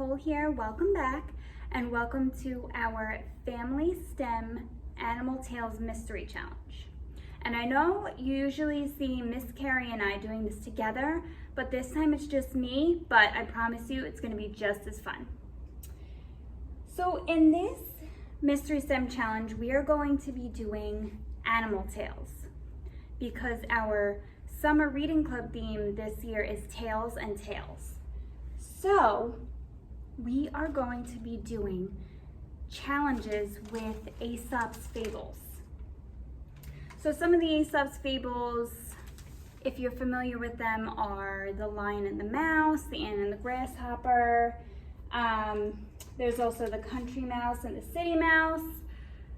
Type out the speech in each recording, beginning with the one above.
Nicole here. Welcome back and welcome to our Family STEM Animal Tales Mystery Challenge. And I know you usually see Miss Carrie and I doing this together, but this time it's just me, but I promise you it's going to be just as fun. So in this Mystery STEM Challenge, we are going to be doing animal tales because our summer reading club theme this year is Tales and Tales. So we are going to be doing challenges with Aesop's fables. So some of the Aesop's fables, if you're familiar with them, are the Lion and the Mouse, the Ant and the Grasshopper. There's also the Country Mouse and the City Mouse.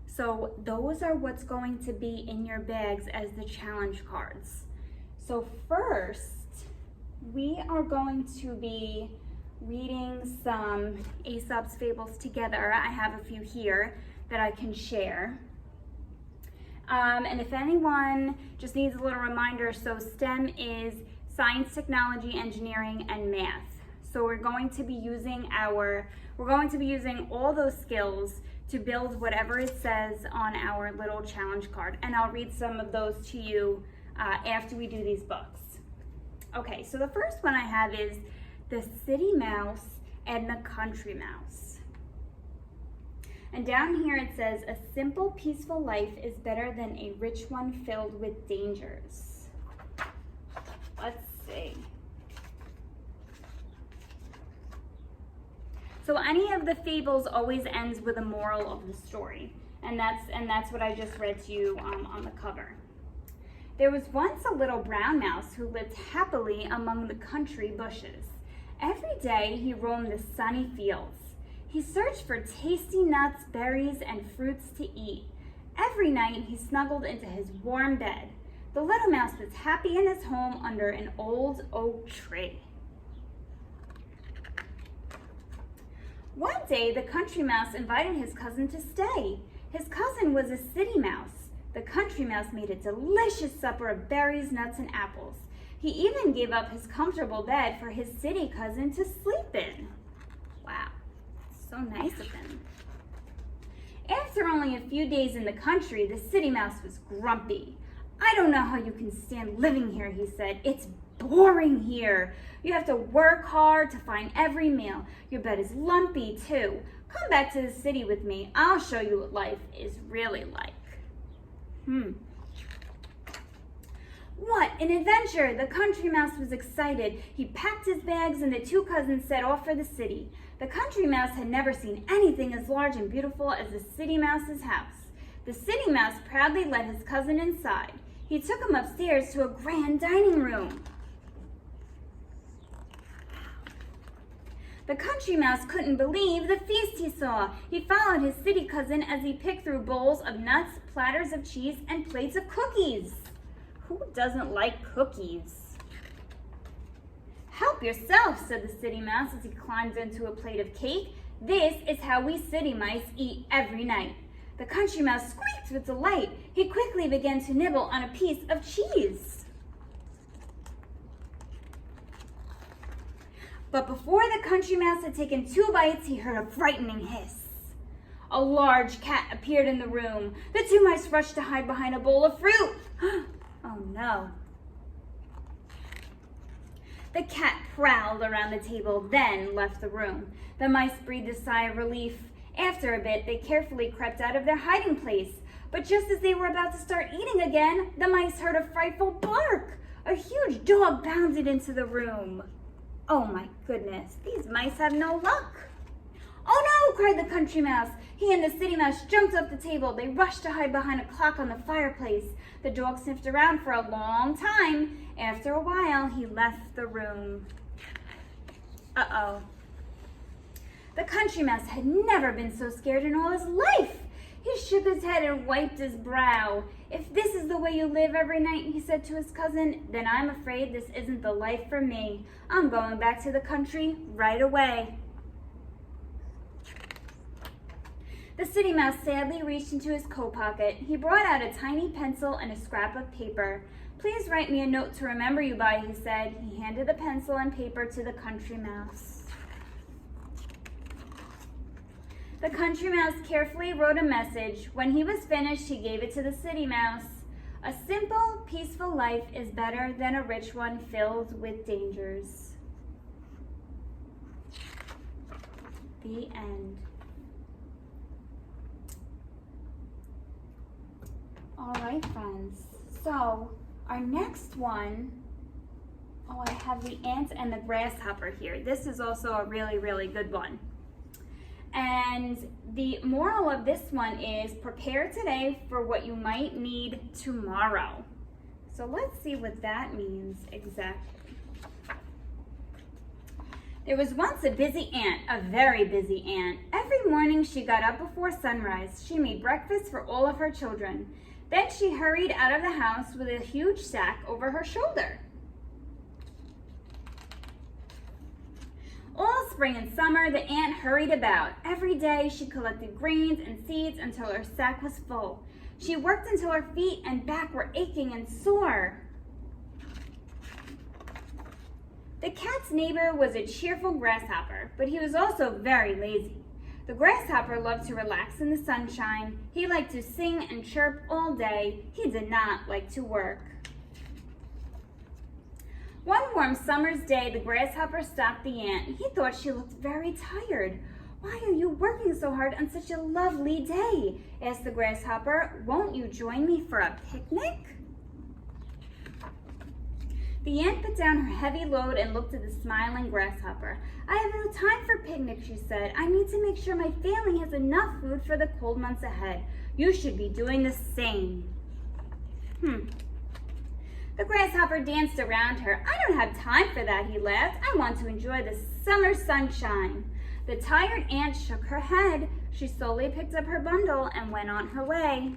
So those are what's going to be in your bags as the challenge cards. So first, we are going to be reading some Aesop's fables together. I have a few here that I can share. And if anyone just needs a little reminder, so STEM is science, technology, engineering, and math. So we're going to be using all those skills to build whatever it says on our little challenge card. And I'll read some of those to you after we do these books. Okay, so the first one I have is the City Mouse and the Country Mouse. And down here it says, a simple, peaceful life is better than a rich one filled with dangers. Let's see. So any of the fables always ends with a moral of the story. And that's what I just read to you on the cover. There was once a little brown mouse who lived happily among the country bushes. Every day he roamed the sunny fields. He searched for tasty nuts, berries, and fruits to eat. Every night he snuggled into his warm bed. The little mouse was happy in his home under an old oak tree. One day the country mouse invited his cousin to stay. His cousin was a city mouse. The country mouse made a delicious supper of berries, nuts, and apples. He even gave up his comfortable bed for his city cousin to sleep in. Wow, so nice of him. After only a few days in the country, the city mouse was grumpy. I don't know how you can stand living here, he said. It's boring here. You have to work hard to find every meal. Your bed is lumpy too. Come back to the city with me. I'll show you what life is really like. What an adventure! The country mouse was excited. He packed his bags and the two cousins set off for the city. The country mouse had never seen anything as large and beautiful as the city mouse's house. The city mouse proudly led his cousin inside. He took him upstairs to a grand dining room. The country mouse couldn't believe the feast he saw. He followed his city cousin as he picked through bowls of nuts, platters of cheese, and plates of cookies. Who doesn't like cookies? Help yourself, said the city mouse as he climbed into a plate of cake. This is how we city mice eat every night. The country mouse squeaked with delight. He quickly began to nibble on a piece of cheese. But before the country mouse had taken 2 bites, he heard a frightening hiss. A large cat appeared in the room. The 2 mice rushed to hide behind a bowl of fruit. Oh no. The cat prowled around the table, then left the room. The mice breathed a sigh of relief. After a bit, they carefully crept out of their hiding place. But just as they were about to start eating again, the mice heard a frightful bark. A huge dog bounded into the room. Oh my goodness, these mice have no luck. Oh no, cried the country mouse. He and the city mouse jumped off the table. They rushed to hide behind a clock on the fireplace. The dog sniffed around for a long time. After a while, he left the room. Uh-oh. The country mouse had never been so scared in all his life. He shook his head and wiped his brow. If this is the way you live every night, he said to his cousin, then I'm afraid this isn't the life for me. I'm going back to the country right away. The city mouse sadly reached into his coat pocket. He brought out a tiny pencil and a scrap of paper. Please write me a note to remember you by, he said. He handed the pencil and paper to the country mouse. The country mouse carefully wrote a message. When he was finished, he gave it to the city mouse. A simple, peaceful life is better than a rich one filled with dangers. The end. All right, friends. So our next one, I have the ant and the grasshopper here. This is also a really, really good one. And the moral of this one is prepare today for what you might need tomorrow. So let's see what that means exactly. There was once a busy ant, a very busy ant. Every morning she got up before sunrise. She made breakfast for all of her children. Then she hurried out of the house with a huge sack over her shoulder. All spring and summer, the ant hurried about. Every day she collected grains and seeds until her sack was full. She worked until her feet and back were aching and sore. The cat's neighbor was a cheerful grasshopper, but he was also very lazy. The grasshopper loved to relax in the sunshine. He liked to sing and chirp all day. He did not like to work. One warm summer's day, the grasshopper stopped the ant. He thought she looked very tired. "Why are you working so hard on such a lovely day?" asked the grasshopper. "Won't you join me for a picnic?" The ant put down her heavy load and looked at the smiling grasshopper. "I have no time for picnics," she said. "I need to make sure my family has enough food for the cold months ahead. You should be doing the same." The grasshopper danced around her. "I don't have time for that," he laughed. "I want to enjoy the summer sunshine." The tired ant shook her head. She slowly picked up her bundle and went on her way.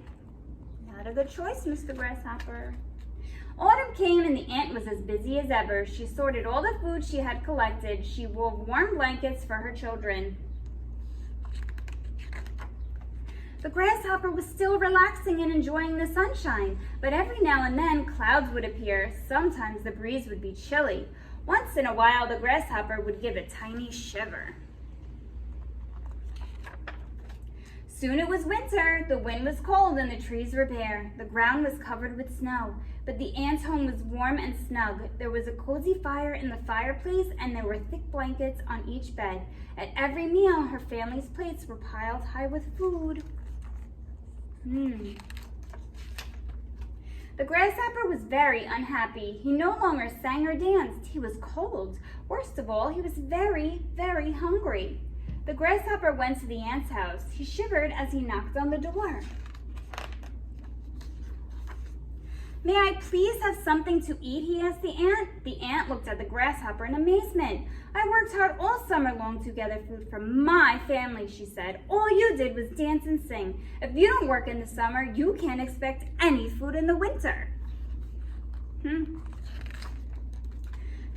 Not a good choice, Mr. Grasshopper. Autumn came and the ant was as busy as ever. She sorted all the food she had collected. She wove warm blankets for her children. The grasshopper was still relaxing and enjoying the sunshine, but every now and then clouds would appear. Sometimes the breeze would be chilly. Once in a while, the grasshopper would give a tiny shiver. Soon it was winter. The wind was cold and the trees were bare. The ground was covered with snow, but the ant's home was warm and snug. There was a cozy fire in the fireplace and there were thick blankets on each bed. At every meal, her family's plates were piled high with food. The grasshopper was very unhappy. He no longer sang or danced. He was cold. Worst of all, he was very, very hungry. The grasshopper went to the ant's house. He shivered as he knocked on the door. "May I please have something to eat?" he asked the ant. The ant looked at the grasshopper in amazement. "I worked hard all summer long to gather food for my family," she said. "All you did was dance and sing. If you don't work in the summer, you can't expect any food in the winter." The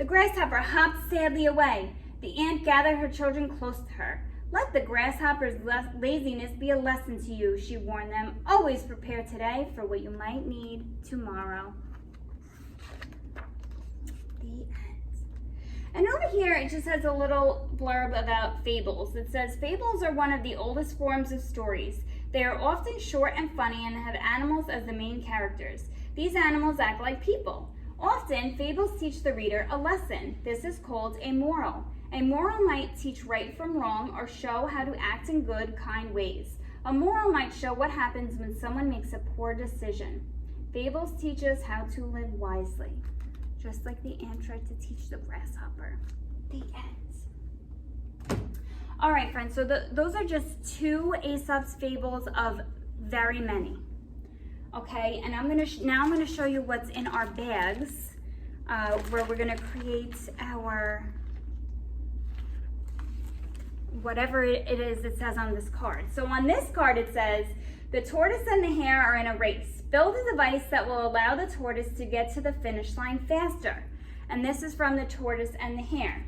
grasshopper hopped sadly away. The ant gathered her children close to her. "Let the grasshopper's laziness be a lesson to you," she warned them. "Always prepare today for what you might need tomorrow." The end. And over here, it just has a little blurb about fables. It says, "Fables are one of the oldest forms of stories. They are often short and funny and have animals as the main characters. These animals act like people. Often, fables teach the reader a lesson. This is called a moral. A moral might teach right from wrong or show how to act in good, kind ways. A moral might show what happens when someone makes a poor decision. Fables teach us how to live wisely." Just like the ant tried to teach the grasshopper. The end. All right, friends, so those are just two Aesop's fables of very many. Okay, and I'm gonna show you what's in our bags, where we're gonna create our whatever it is it says on this card. So on this card it says, "The tortoise and the hare are in a race. Build a device that will allow the tortoise to get to the finish line faster." And this is from the tortoise and the hare.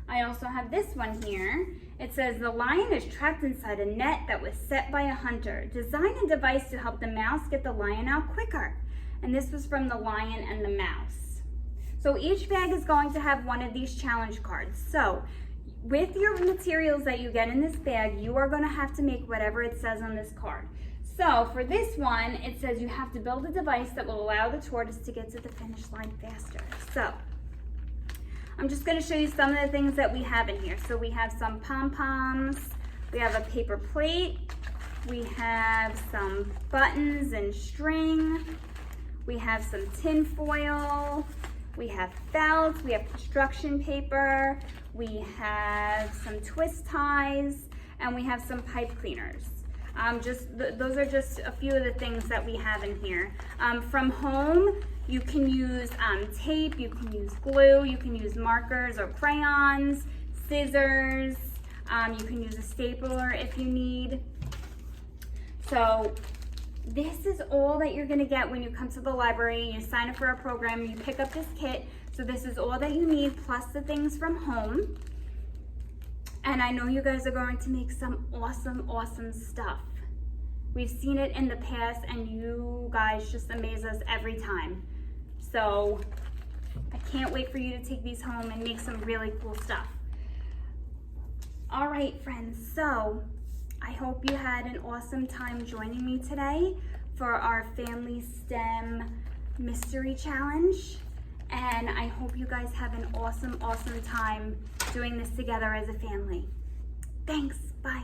I also have this one here. It says, "The lion is trapped inside a net that was set by a hunter. Design a device to help the mouse get the lion out quicker." And this was from the lion and the mouse. So each bag is going to have one of these challenge cards. So with your materials that you get in this bag, you are gonna have to make whatever it says on this card. So for this one, it says you have to build a device that will allow the tortoise to get to the finish line faster. So I'm just gonna show you some of the things that we have in here. So we have some pom-poms, we have a paper plate, we have some buttons and string, we have some tin foil, we have felt, we have construction paper, we have some twist ties, and we have some pipe cleaners. Those are just a few of the things that we have in here. From home, you can use tape, you can use glue, you can use markers or crayons, scissors, you can use a stapler if you need. So this is all that you're gonna get when you come to the library. You sign up for a program, you pick up this kit. So this is all that you need, plus the things from home. And I know you guys are going to make some awesome, awesome stuff. We've seen it in the past and you guys just amaze us every time. So I can't wait for you to take these home and make some really cool stuff. All right, friends, so I hope you had an awesome time joining me today for our Family STEM Mystery Challenge. And I hope you guys have an awesome, awesome time doing this together as a family. Thanks, bye.